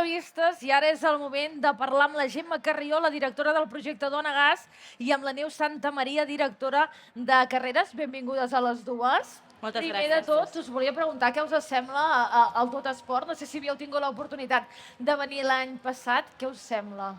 entrevistes i ara és el moment de parlar amb la Gemma Carrió, la directora del projecte Dona Gas, i amb la Neus Santamaria, directora de Carreres. Benvingudes a les dues. Moltes Primer gràcies. de tot, us volia preguntar què us sembla el Tot Esport. No sé si havíeu tingut l'oportunitat de venir l'any passat. Què us sembla?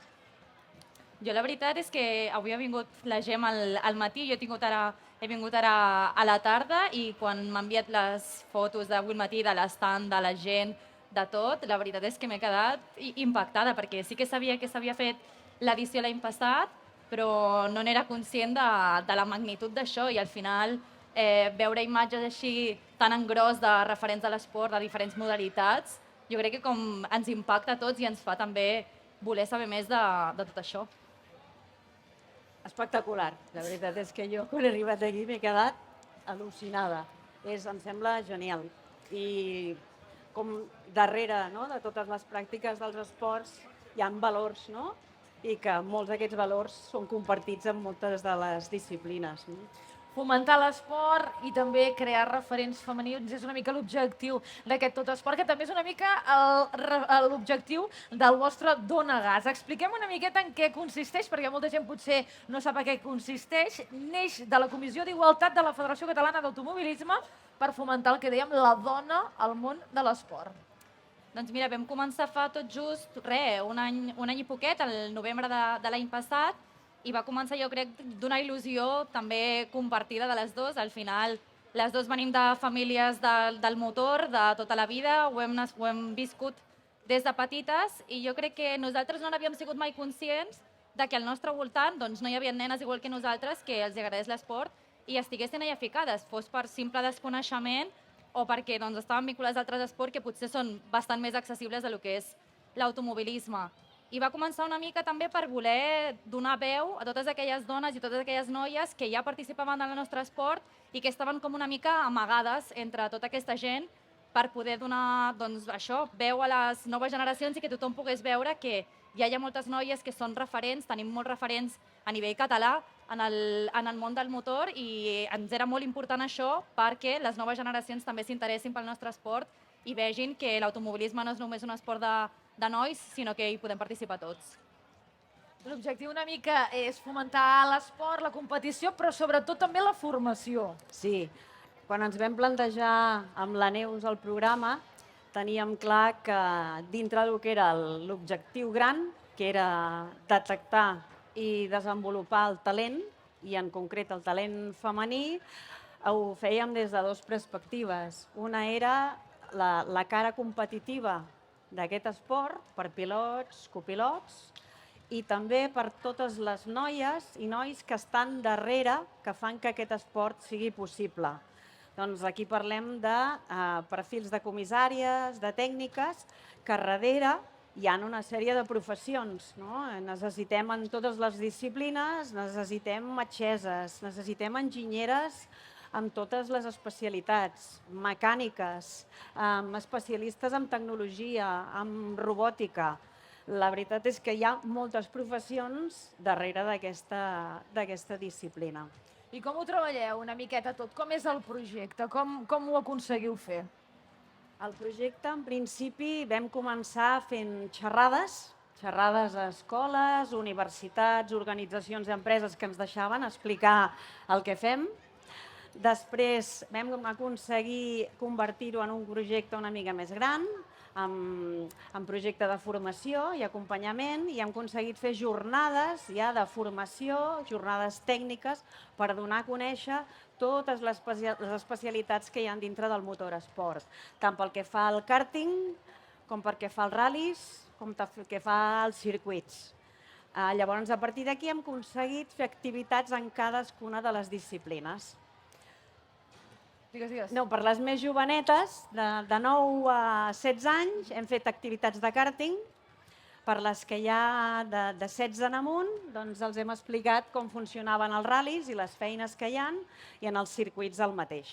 Jo la veritat és que avui ha vingut la Gem al matí, he vingut ara a la tarda i quan m'ha enviat les fotos d'avui al matí de l'estand, de la gent, de tot, la veritat és que m'he quedat impactada perquè sí que sabia que s'havia fet l'edició l'any passat, però no n'era conscient de la magnitud d'això i al final veure imatges així tan en gros de referents a l'esport, de diferents modalitats, jo crec que com ens impacta a tots i ens fa també voler saber més de tot això. Espectacular. La veritat és que jo, quan he arribat aquí, m'he quedat al·lucinada. Em sembla genial. I com darrere de totes les pràctiques dels esports hi ha valors, i que molts d'aquests valors són compartits en moltes de les disciplines. Fomentar l'esport i també crear referents femenins és una mica l'objectiu d'aquest Tot Esport, que també és una mica l'objectiu del vostre Dona Gas. Expliquem una miqueta en què consisteix, perquè molta gent potser no sap en què consisteix. Neix de la Comissió d'Igualtat de la Federació Catalana d'Automobilisme per fomentar el que dèiem la dona al món de l'esport. Doncs mira, vam començar fa tot just un any i poquet, el novembre de l'any passat, i va començar, jo crec, d'una il·lusió també compartida de les dues. Al final, les dues venim de famílies del motor, de tota la vida, ho hem viscut des de petites i jo crec que nosaltres no n'havíem sigut mai conscients de que al nostre voltant no hi havia nenes igual que nosaltres que els agradés l'esport i estiguessin allà ficades, fos per simple desconeixement o perquè estaven vinculats a altres esports que potser són bastant més accessibles del que és l'automobilisme. I va començar una mica també per voler donar veu a totes aquelles dones i totes aquelles noies que ja participaven en el nostre esport i que estaven com una mica amagades entre tota aquesta gent per poder donar veu a les noves generacions i que tothom pogués veure que ja hi ha moltes noies que són referents, tenim molts referents a nivell català en el món del motor i ens era molt important això perquè les noves generacions també s'interessin pel nostre esport i vegin que l'automobilisme no és només un esport de nois, sinó que hi podem participar tots. L'objectiu una mica és fomentar l'esport, la competició, però sobretot també la formació. Sí, quan ens vam plantejar amb la Neus el programa, teníem clar que dintre del que era l'objectiu gran, que era detectar i desenvolupar el talent, i en concret el talent femení, ho fèiem des de dues perspectives. Una era la cara competitiva d'aquest esport per pilots, copilots i també per totes les noies i nois que estan darrere que fan que aquest esport sigui possible. Doncs aquí parlem de perfils de comissàries, de tècniques, que darrere hi ha una sèrie de professions. Necessitem en totes les disciplines, necessitem metgesses, necessitem enginyeres amb totes les especialitats, mecàniques, especialistes en tecnologia, en robòtica. La veritat és que hi ha moltes professions darrere d'aquesta disciplina. I com ho treballeu una miqueta tot? Com és el projecte? Com ho aconseguiu fer? El projecte, en principi, vam començar fent xerrades a escoles, universitats, organitzacions i empreses que ens deixaven explicar el que fem. Després vam aconseguir convertir-ho en un projecte una mica més gran, en projecte de formació i acompanyament, i hem aconseguit fer jornades ja de formació, jornades tècniques, per donar a conèixer totes les especialitats que hi ha dintre del motoresport, tant pel que fa al karting, com pel que fa als ral·lis, com pel que fa als circuits. Llavors, a partir d'aquí hem aconseguit fer activitats en cadascuna de les disciplines. Digues. No, per les més jovenetes, de 9 a 16 anys, hem fet activitats de kàrting. Per les que hi ha de 16 en amunt, doncs els hem explicat com funcionaven els ral·lis i les feines que hi ha, i en els circuits el mateix.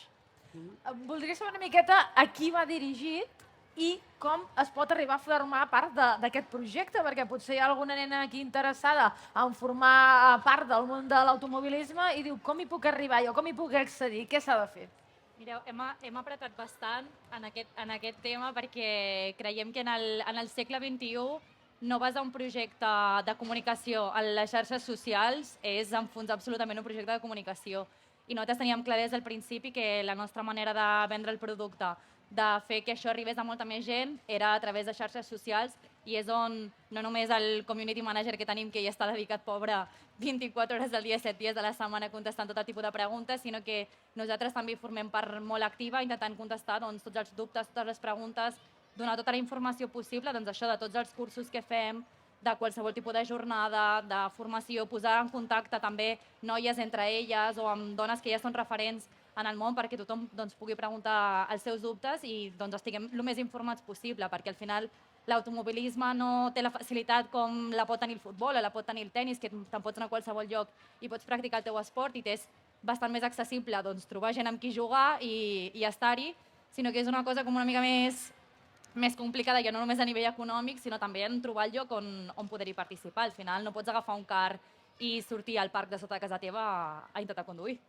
Voldria saber una miqueta a qui va dirigit i com es pot arribar a formar part d'aquest projecte, perquè potser hi ha alguna nena aquí interessada en formar part del món de l'automobilisme i diu, com hi puc arribar jo, com hi puc accedir, què s'ha de fer? Mireu, hem apretat bastant en aquest tema perquè creiem que en el segle XXI no basar un projecte de comunicació en les xarxes socials és en fons absolutament un projecte de comunicació. I nosaltres teníem clar des del principi que la nostra manera de vendre el producte, de fer que això arribés a molta més gent, era a través de xarxes socials i és on no només el community manager que tenim, que ja està dedicat, pobre, 24 hores del dia, 7 dies de la setmana contestant tot tipus de preguntes, sinó que nosaltres també formem part molt activa intentant contestar tots els dubtes, totes les preguntes, donar tota la informació possible, doncs això de tots els cursos que fem, de qualsevol tipus de jornada, de formació, posar en contacte també noies entre elles o amb dones que ja són referents en el món perquè tothom pugui preguntar els seus dubtes i estiguem el més informats possible, perquè al final l'automobilisme no té la facilitat com la pot tenir el futbol o la pot tenir el tennis, que te'n pots anar a qualsevol lloc i pots practicar el teu esport i t'és bastant més accessible trobar gent amb qui jugar i estar-hi, sinó que és una cosa com una mica més complicada, ja no només a nivell econòmic, sinó també en trobar el lloc on poder-hi participar. Al final no pots agafar un car i sortir al parc de sota de casa teva a intentar conduir.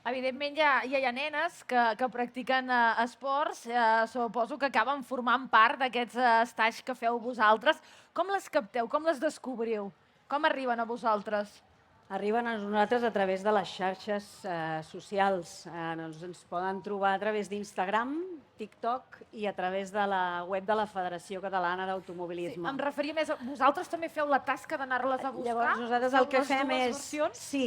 Evidentment ja hi ha nenes que practiquen esports, suposo que acaben formant part d'aquests estats que feu vosaltres. Com les capteu? Com les descobriu? Com arriben a vosaltres? Arriben a nosaltres a través de les xarxes socials. Ens poden trobar a través d'Instagram, TikTok i a través de la web de la Federació Catalana d'Automobilisme. Em referia més a... Vosaltres també feu la tasca d'anar-les a buscar? Llavors, nosaltres el que fem és... Sí,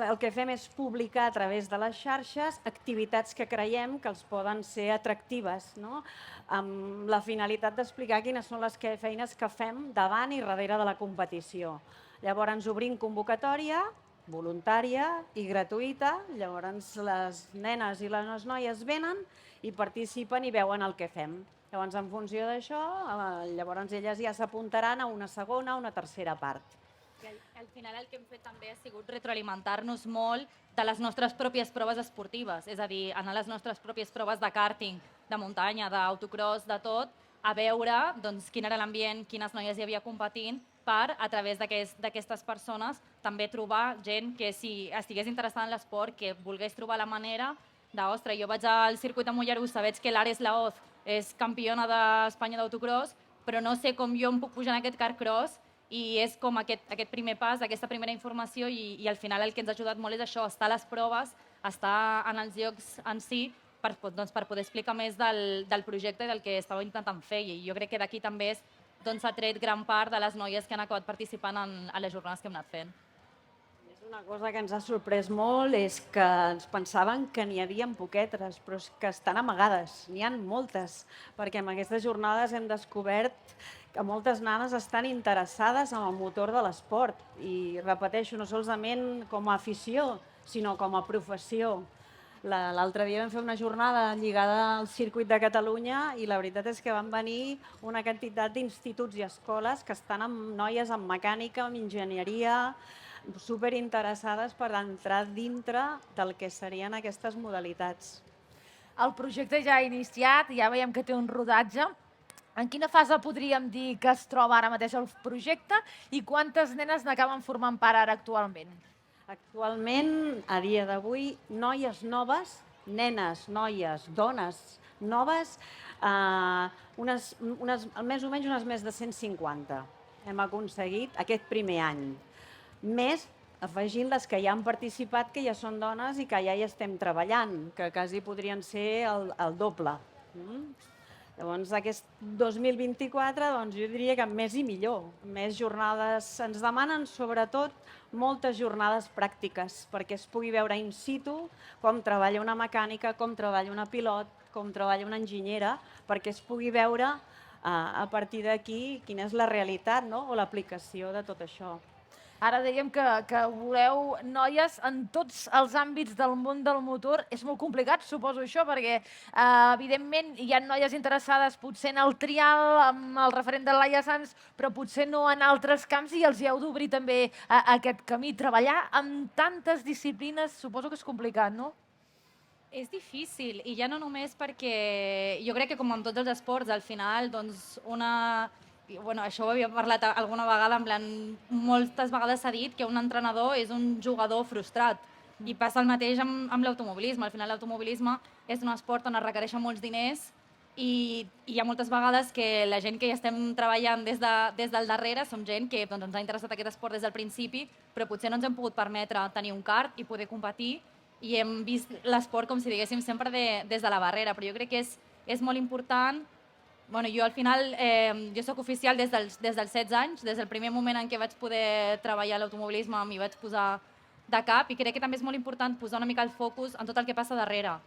el que fem és publicar a través de les xarxes activitats que creiem que els poden ser atractives, no? Amb la finalitat d'explicar quines són les feines que fem davant i darrere de la competició. Llavors obrim convocatòria voluntària i gratuïta, llavors les nenes i les noies venen i participen i veuen el que fem. Llavors, en funció d'això, llavors elles ja s'apuntaran a una segona o una tercera part. Al final el que hem fet també ha sigut retroalimentar-nos molt de les nostres pròpies proves esportives, és a dir, anar a les nostres pròpies proves de kàrting, de muntanya, d'autocross, de tot, a veure quin era l'ambient, quines noies hi havia competint, per, a través d'aquestes persones, també trobar gent que si estigués interessada en l'esport, que volgués trobar la manera de, ostres, jo vaig al circuit de Mollerussa, veig que l'Ares Laoz és campiona d'Espanya d'autocross, però no sé com jo em puc pujar en aquest car cross, i és com aquest primer pas, aquesta primera informació, i al final el que ens ha ajudat molt és això, estar a les proves, estar en els llocs en si, per poder explicar més del projecte i del que estàveu intentant fer. I jo crec que d'aquí també s'ha tret gran part de les noies que han acabat participant en les jornades que hem anat fent. Una cosa que ens ha sorprès molt és que ens pensaven que n'hi havia poquetes, però és que estan amagades, n'hi ha moltes, perquè en aquestes jornades hem descobert que moltes nanes estan interessades en el motor de l'esport i, repeteixo, no solament com a afició, sinó com a professió. L'altre dia vam fer una jornada lligada al circuit de Catalunya i la veritat és que van venir una quantitat d'instituts i escoles que estan amb noies en mecànica, en enginyeria, superinteressades per entrar dintre del que serien aquestes modalitats. El projecte ja ha iniciat, ja veiem que té un rodatge. En quina fase podríem dir que es troba ara mateix el projecte i quantes nenes n'acaben formant part ara actualment? Actualment, a dia d'avui, noies noves, nenes, noies, dones noves, més o menys unes més de 150 hem aconseguit aquest primer any. Més afegint les que ja han participat, que ja són dones i que ja hi estem treballant, que quasi podrien ser el doble. Llavors, aquest 2024, jo diria que més i millor. Més jornades. Ens demanen, sobretot, moltes jornades pràctiques, perquè es pugui veure in situ com treballa una mecànica, com treballa una pilot, com treballa una enginyera, perquè es pugui veure a partir d'aquí quina és la realitat o l'aplicació de tot això. Ara dèiem que voleu noies en tots els àmbits del món del motor. És molt complicat, suposo, això, perquè evidentment hi ha noies interessades potser en el trial, amb el referent de Laia Sanz, però potser no en altres camps i els hi heu d'obrir també aquest camí. Treballar amb tantes disciplines suposo que és complicat, no? És difícil, i ja no només perquè jo crec que com amb tots els esports, al final, això ho havia parlat alguna vegada, en plan, moltes vegades s'ha dit que un entrenador és un jugador frustrat, I passa el mateix amb l'automobilisme. Al final l'automobilisme és un esport on es requereixen molts diners i hi ha moltes vegades que la gent que hi estem treballant des del darrere som gent que doncs, ens ha interessat aquest esport des del principi, però potser no ens hem pogut permetre tenir un kart i poder competir i hem vist l'esport com si diguéssim sempre des de la barrera, però jo crec que és molt important. Bueno, jo al final, jo soc oficial des dels 16 anys, des del primer moment en què vaig poder treballar a l'automobilisme m'hi vaig posar de cap i crec que també és molt important posar una mica el focus en tot el que passa darrere,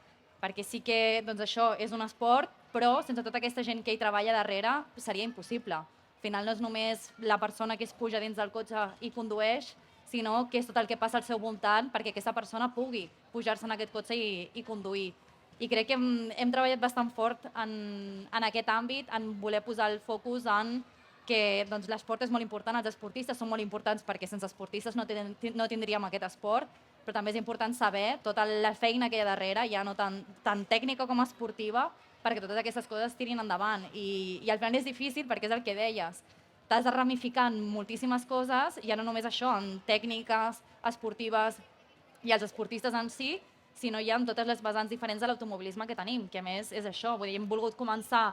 perquè sí que doncs, això és un esport, però sense tota aquesta gent que hi treballa darrere seria impossible. Al final no és només la persona que es puja dins del cotxe i condueix, sinó que és tot el que passa al seu voltant perquè aquesta persona pugui pujar-se en aquest cotxe i conduir. I crec que hem treballat bastant fort en aquest àmbit, en voler posar el focus en que doncs, l'esport és molt important, els esportistes són molt importants perquè sense esportistes no tindríem aquest esport, però també és important saber tota la feina que hi ha darrere, ja no tant tècnica com esportiva, perquè totes aquestes coses tirin endavant. I al final és difícil perquè és el que deies. T'has de ramificar en moltíssimes coses, ja no només això, en tècniques esportives i els esportistes en si, sinó ja amb totes les vessants diferents de l'automobilisme que tenim, que a més és això, vull dir, hem volgut començar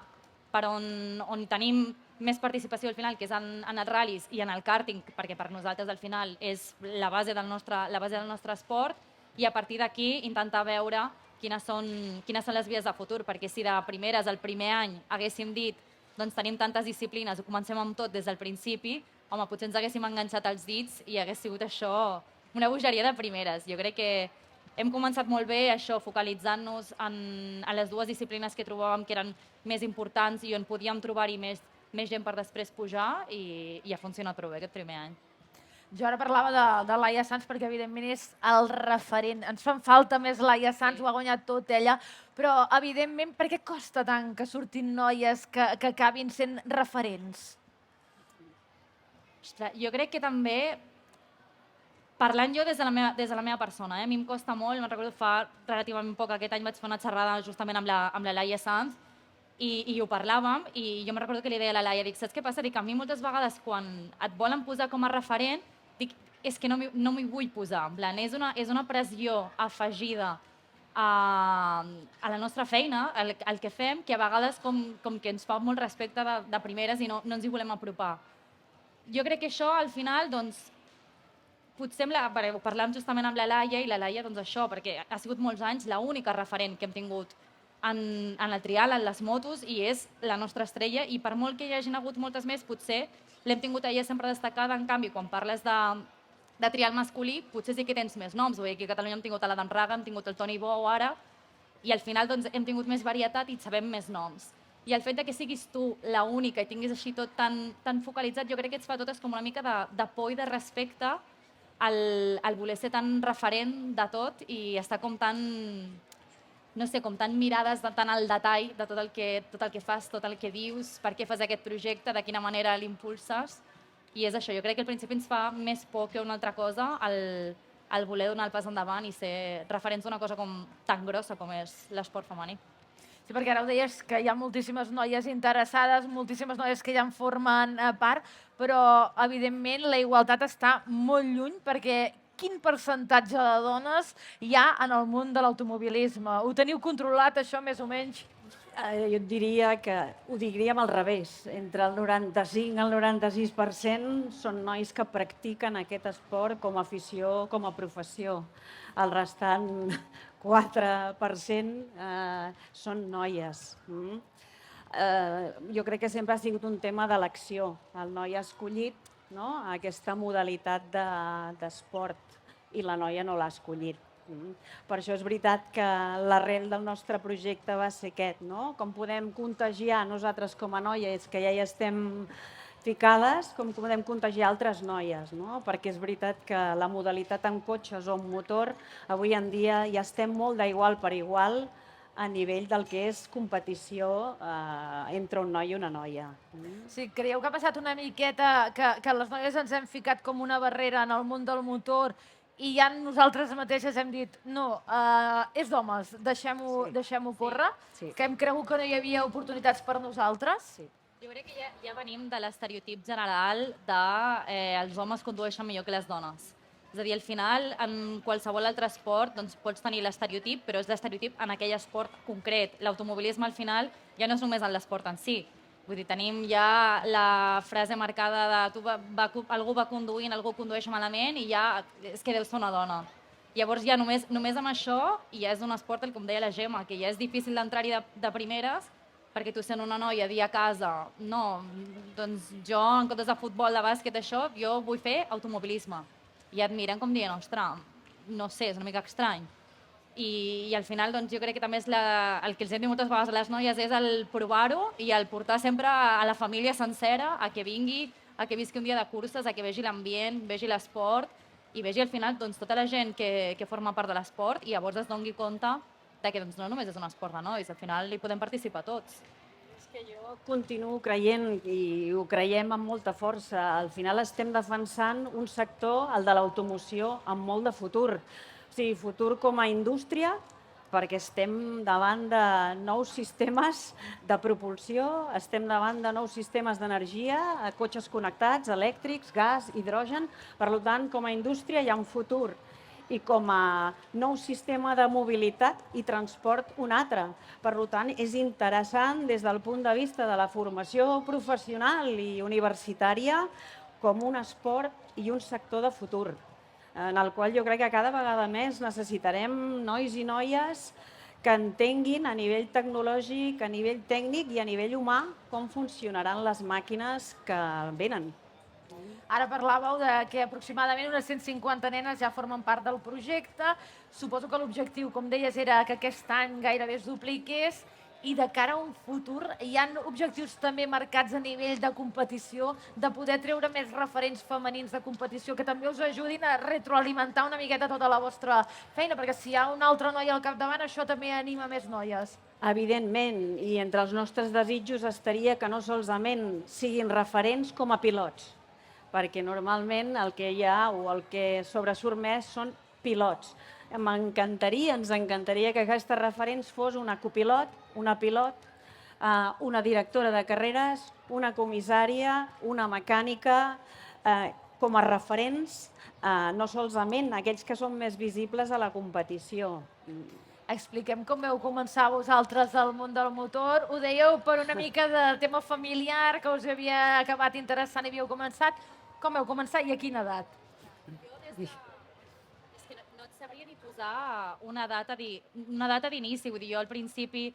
per on tenim més participació al final, que és en els ral·lis i en el karting, perquè per nosaltres al final és la base del nostre esport, i a partir d'aquí intentar veure quines són les vies de futur, perquè si de primeres, el primer any, haguéssim dit doncs tenim tantes disciplines, ho comencem amb tot des del principi, home, potser ens haguéssim enganxat els dits i hagués sigut això una bogeria de primeres. Jo crec que hem començat molt bé això, focalitzant-nos en les dues disciplines que trobàvem que eren més importants i on podíem trobar-hi més gent per després pujar i ha funcionat prou bé aquest primer any. Jo ara parlava de Laia Sanz perquè evidentment és el referent. Ens fan falta més Laia Sanz, ho ha guanyat tot ella, però evidentment per què costa tant que surtin noies que acabin sent referents? Ostres, jo crec que també, parlant jo des de la meva persona, a mi em costa molt, me'n recordo fa relativament poc, aquest any vaig fer una xerrada justament amb la Laia Sanz i ho parlàvem i jo me'n recordo que li deia a la Laia, dic, saps què passa? Dic, a mi moltes vegades quan et volen posar com a referent, dic, és que no m'hi vull posar, en plan, és una pressió afegida a la nostra feina, al que fem, que a vegades com que ens fa molt respecte de primeres i no ens hi volem apropar. Jo crec que això, al final, doncs, potser ho parlàvem justament amb la Laia i la Laia, doncs això, perquè ha sigut molts anys l'única referent que hem tingut en el trial, en les motos, i és la nostra estrella, i per molt que hi hagin hagut moltes més, potser l'hem tingut a ella sempre destacada. En canvi, quan parles de trial masculí, potser sí que tens més noms. Vull dir, aquí a Catalunya hem tingut l'Adam Raga, hem tingut el Toni Bou ara, i al final doncs, hem tingut més varietat i sabem més noms. I el fet que siguis tu l'única i tinguis així tot tan focalitzat, jo crec que et fa totes com una mica de por i de respecte al voler ser tan referent de tot i estar com tan, no sé, com tan mirades tant al detall de tot el que fas, tot el que dius, per què fas aquest projecte, de quina manera l'impulses. I és això, jo crec que al principi ens fa més por que una altra cosa el voler donar el pas endavant i ser referents d'una cosa tan grossa com és l'esport femení. Sí, perquè ara ho deies que hi ha moltíssimes noies interessades, moltíssimes noies que ja en formen part, però evidentment la igualtat està molt lluny perquè quin percentatge de dones hi ha en el món de l'automobilisme? Ho teniu controlat, això, més o menys? Jo et diria que ho diríem al revés. Entre el 95 i el 96% són nois que practiquen aquest esport com a afició, com a professió. El restant 4% són noies. Jo crec que sempre ha sigut un tema d'elecció. El noi ha escollit aquesta modalitat d'esport i la noia no l'ha escollit. Per això és veritat que l'arrel del nostre projecte va ser aquest, com podem contagiar nosaltres com a noies que ja hi estem ficades, com podem contagiar altres noies, perquè és veritat que la modalitat en cotxes o en motor avui en dia ja estem molt d'igual per igual a nivell del que és competició entre un noi i una noia. Sí, creieu que ha passat una miqueta que les noies ens hem ficat com una barrera en el món del motor i ja nosaltres mateixes hem dit no, és d'homes, deixem-ho córrer, que hem cregut que no hi havia oportunitats per nosaltres? Jo crec que ja venim de l'estereotip general de els homes condueixen millor que les dones. És a dir, al final, en qualsevol altre esport doncs, pots tenir l'estereotip, però és l'estereotip en aquell esport concret. L'automobilisme, al final, ja no és només en l'esport en si. Vull dir, tenim ja la frase marcada de algú va conduint, algú condueix malament i ja és que deu ser una dona. Llavors ja només amb això ja és un esport, com deia la Gemma, que ja és difícil d'entrar-hi de primeres, perquè tu sent una noia dir a casa, no, doncs jo en comptes de futbol, de bàsquet, això, jo vull fer automobilisme. I et miren com dient, ostres, no sé, és una mica estrany. I al final doncs, jo crec que també és el que els hem dit moltes vegades a les noies és el provar-ho i el portar sempre a la família sencera a que vingui, a que visqui un dia de curses, a que vegi l'ambient, vegi l'esport i vegi al final doncs, tota la gent que forma part de l'esport i llavors es doni compte de que doncs, no només és un esport de nois, al final hi podem participar tots. És que jo continuo creient, i ho creiem amb molta força, al final estem defensant un sector, el de l'automoció, amb molt de futur. O sigui, futur com a indústria, perquè estem davant de nous sistemes de propulsió, estem davant de nous sistemes d'energia, cotxes connectats, elèctrics, gas, hidrogen. Per tant, com a indústria hi ha un futur. I com a nou sistema de mobilitat i transport un altre. Per tant, és interessant des del punt de vista de la formació professional i universitària com un esport i un sector de futur, en el qual jo crec que cada vegada més necessitarem nois i noies que entenguin a nivell tecnològic, a nivell tècnic i a nivell humà com funcionaran les màquines que venen. Ara parlàveu de que aproximadament unes 150 nenes ja formen part del projecte. Suposo que l'objectiu, com deies, era que aquest any gairebé es dupliqués i de cara a un futur hi ha objectius també marcats a nivell de competició, de poder treure més referents femenins de competició que també us ajudin a retroalimentar una miqueta tota la vostra feina, perquè si hi ha una altra noia al capdavant, això també anima més noies. Evidentment, i entre els nostres desitjos estaria que no solament siguin referents com a pilots, perquè normalment el que hi ha o el que sobresurt més són pilots. Ens encantaria que aquestes referents fos una copilot, una pilot, una directora de carreres, una comissària, una mecànica, com a referents, no solament aquells que són més visibles a la competició. Expliquem com vau començar vosaltres al món del motor. Ho dèieu per una mica de tema familiar que us havia acabat interessant i havíeu començat. Com vau començar i a quina edat? És que no et sabria ni posar una data d'inici. Vull dir, jo al principi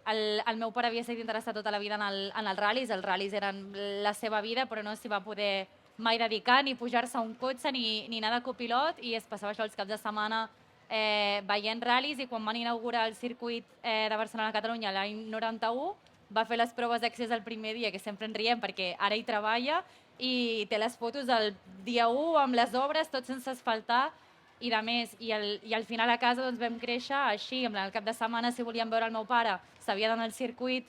el meu pare havia estat interessat tota la vida en els ral·lis. Els ral·lis eren la seva vida, però no s'hi va poder mai dedicar, ni pujar-se a un cotxe, ni anar de copilot, i es passava això els caps de setmana veient ral·lis, i quan van inaugurar el circuit de Barcelona-Catalunya l'any 91, va fer les proves d'accés el primer dia, que sempre en riem perquè ara hi treballa, i té les fotos del dia 1 amb les obres, tot sense asfaltar i de més. I al final a casa doncs, vam créixer així, el cap de setmana si volíem veure el meu pare s'havia d'anar al circuit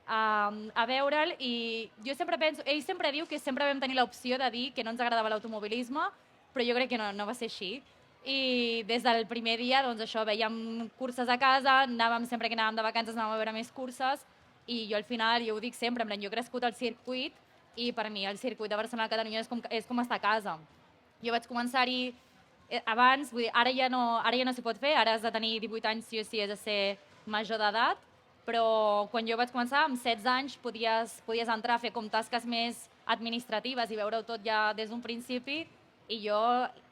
a veure'l, i jo sempre penso, ell sempre diu que sempre vam tenir l'opció de dir que no ens agradava l'automobilisme, però jo crec que no va ser així. I des del primer dia, doncs això, veiem curses a casa, sempre que anàvem de vacances anàvem a veure més curses, i jo al final, jo ho dic sempre, jo he crescut al circuit, i per mi el circuit de Barcelona-Catalunya és com estar a casa. Jo vaig començar-hi abans, vull dir, ara ja no s'hi pot fer, ara has de tenir 18 anys sí o sí, has de ser major d'edat, però quan jo vaig començar, amb 16 anys, podies entrar a fer com tasques més administratives i veure-ho tot ja des d'un principi, i jo,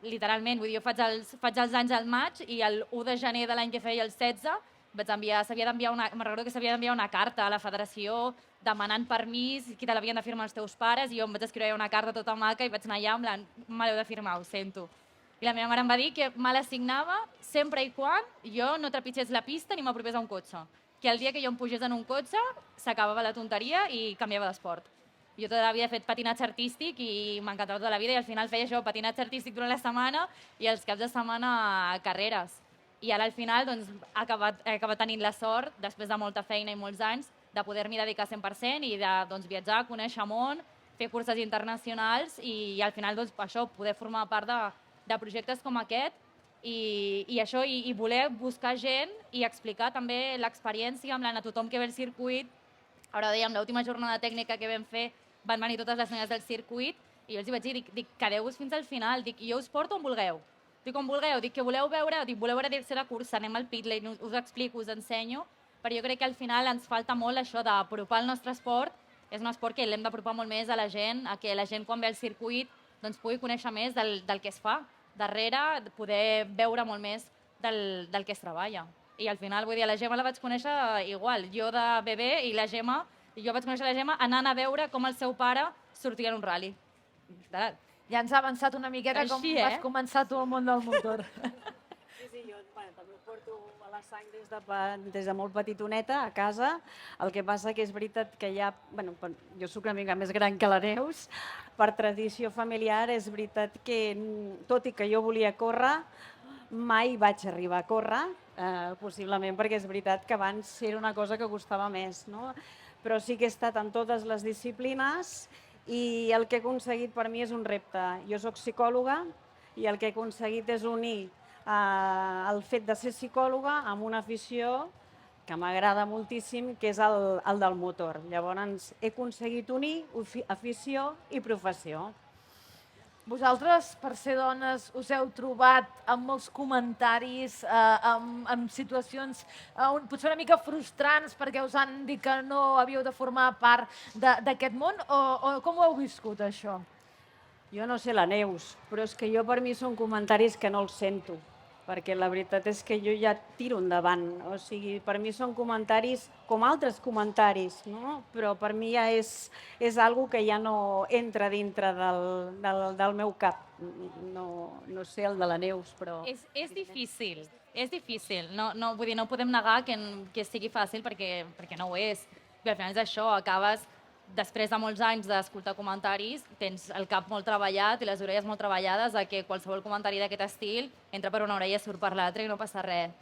literalment, vull dir, jo faig els anys al maig, i el 1 de gener de l'any que feia el 16, me'n recordo que s'havia d'enviar una carta a la federació demanant permís, qui te l'havien de firmar els teus pares, i jo em vaig escriure una carta tota maca i vaig anar allà amb la me l'heu de firmar, ho sento. I la meva mare em va dir que me l'assignava sempre i quan jo no trepitgés la pista ni m'apropés a un cotxe. Que el dia que jo em pugés en un cotxe s'acabava la tonteria i canviava d'esport. Jo tota la vida he fet patinatge artístic i m'encantava tota la vida, i al final feia això, patinatge artístic durant la setmana i els caps de setmana carreres. I ara al final doncs, he acabat tenint la sort, després de molta feina i molts anys, de poder-m'hi dedicar 100% i de viatjar, conèixer món, fer curses internacionals i al final doncs, això, poder formar part de projectes com aquest i voler buscar gent i explicar també l'experiència a tothom que ve al circuit. Ara dèiem, l'última jornada tècnica que vam fer van venir totes les noies del circuit i jo els vaig dir, quedeu-vos fins al final, jo us porto on vulgueu. Dic, com vulgueu, dic que voleu veure, dic, voleu veure tercera cursa, anem al pit lane, us ho explico, us ensenyo, però jo crec que al final ens falta molt això d'apropar el nostre esport. És un esport que l'hem d'apropar molt més a la gent, a que la gent quan ve al circuit doncs, pugui conèixer més del que es fa darrere, poder veure molt més del que es treballa. I al final, vull dir, la Gemma la vaig conèixer igual. Jo de bebè i la Gemma, jo vaig conèixer la Gemma anant a veure com el seu pare sortia en un rally. Literal. Ja ens ha avançat una miqueta com Així, vas començar tu al món del motor. Sí, jo també ho porto a la sang des de molt petitoneta a casa. El que passa que és veritat que ja, jo soc una mica més gran que la Neus, per tradició familiar és veritat que, tot i que jo volia córrer, mai vaig arribar a córrer, possiblement perquè és veritat que abans era una cosa que costava més, no? Però sí que he estat en totes les disciplines i el que he aconseguit per mi és un repte. Jo soc psicòloga i el que he aconseguit és unir el fet de ser psicòloga amb una afició que m'agrada moltíssim, que és el del motor. Llavors he aconseguit unir afició i professió. Vosaltres, per ser dones, us heu trobat amb molts comentaris, amb situacions potser una mica frustrants perquè us han dit que no havíeu de formar part d'aquest món, o com ho heu viscut, això? Jo no sé la Neus, però és que jo per mi són comentaris que no els sento, perquè la veritat és que jo ja tiro endavant. O sigui, per mi són comentaris com altres comentaris, no? Però per mi ja és algo que ja no entra dintre del meu cap. No sé el de la Neus, però... És difícil, és difícil. Vull dir, no podem negar que sigui fàcil perquè no ho és. I al final és això, acabes, després de molts anys d'escoltar comentaris, tens el cap molt treballat i les orelles molt treballades a que qualsevol comentari d'aquest estil entra per una orella i surt per l'altra i no passa res.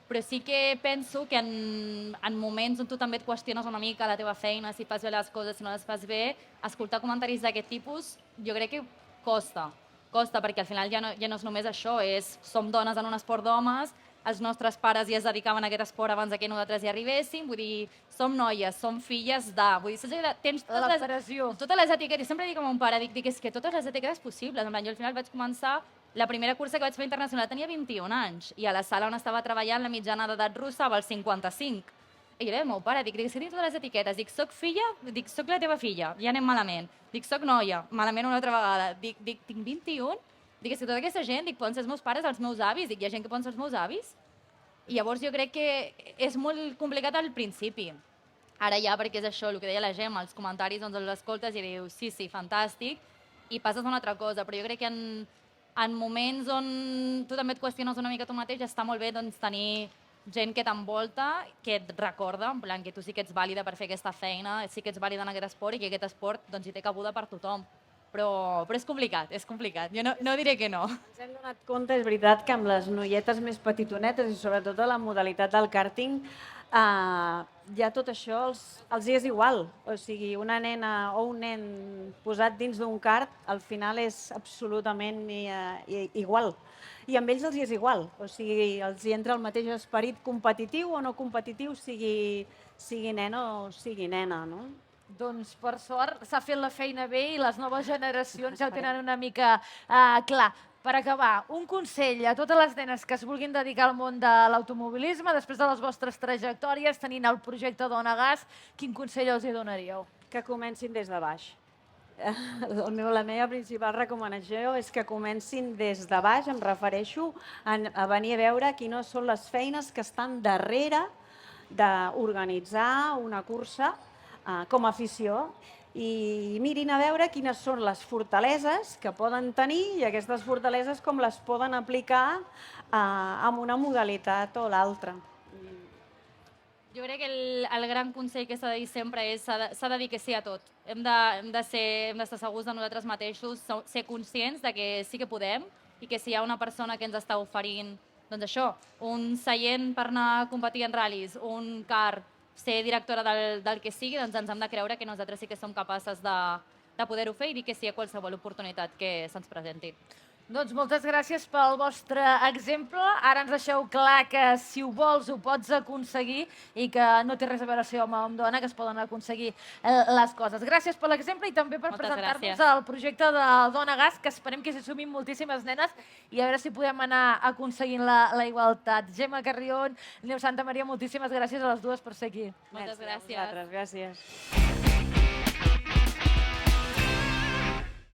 Però sí que penso que en moments on tu també et qüestiones una mica la teva feina, si fas bé les coses, si no les fas bé, escoltar comentaris d'aquest tipus jo crec que costa. Costa perquè al final ja no és només això, som dones en un esport d'homes, els nostres pares ja es dedicaven a aquest esport abans que nosaltres hi arribéssim, vull dir, som noies, som filles de... Vull dir, tens totes les etiquetes, sempre dic a mon pare, dic, és que totes les etiquetes possibles. Jo al final vaig començar, la primera cursa que vaig fer internacional tenia 21 anys, i a la sala on estava treballant la mitjana d'edat russa va als 55. I jo deia al meu pare, dic, és que tinc totes les etiquetes, dic, soc filla, dic, soc la teva filla, ja anem malament, dic, soc noia, malament una altra vegada, dic, tinc 21, dic, és que tota aquesta gent, dic, poden ser els meus pares, els meus avis, dic, hi ha gent que poden ser els meus avis. I llavors jo crec que és molt complicat al principi. Ara ja, perquè és això, el que deia la Gemma, els comentaris, doncs els escoltes i dius, sí, fantàstic, i passes a una altra cosa. Però jo crec que en moments on tu també et qüestiones una mica tu mateix, està molt bé doncs, tenir gent que t'envolta, que et recorda, en plan, que tu sí que ets vàlida per fer aquesta feina, sí que ets vàlida en aquest esport i que aquest esport doncs, hi té cabuda per tothom. Però és complicat, és complicat. Jo no diré que no. Ens hem donat compte, és veritat, que amb les noietes més petitonetes i sobretot a la modalitat del karting, ja tot això els és igual. O sigui, una nena o un nen posat dins d'un kart, al final és absolutament igual. I amb ells els és igual. O sigui, els hi entra el mateix esperit competitiu o no competitiu, sigui nen o sigui nena, no? Doncs, per sort, s'ha fet la feina bé i les noves generacions ja ho tenen una mica clar. Per acabar, un consell a totes les nenes que es vulguin dedicar al món de l'automobilisme, després de les vostres trajectòries, tenint el projecte Dona Gas, quin consell els hi donaríeu? Que comencin des de baix. La meva principal recomanació és que comencin des de baix, em refereixo a venir a veure quines són les feines que estan darrere d'organitzar una cursa com a afició i mirin a veure quines són les fortaleses que poden tenir i aquestes fortaleses com les poden aplicar en una modalitat o l'altra. Jo crec que el gran consell que s'ha de dir sempre és s'ha de dir que sí a tot. Hem d'estar segurs de nosaltres mateixos, ser conscients de que sí que podem i que si hi ha una persona que ens està oferint doncs això, un seient per anar a competir en ral·lis, un kart, ser directora del que sigui, doncs ens hem de creure que nosaltres sí que som capaces de poder-ho fer i dir que sí a qualsevol oportunitat que se'ns presenti. Doncs moltes gràcies pel vostre exemple. Ara ens deixeu clar que si ho vols ho pots aconseguir i que no té res a veure si home o amb dona, que es poden aconseguir les coses. Gràcies per l'exemple i també per Moltes presentar-nos gràcies. el projecte de Dona Gas, que esperem que s'hi sumin moltíssimes nenes i a veure si podem anar aconseguint la igualtat. Gemma Carrion, Neus Santamaria, moltíssimes gràcies a les dues per ser aquí. Moltes Merci a gràcies. vosaltres, gràcies.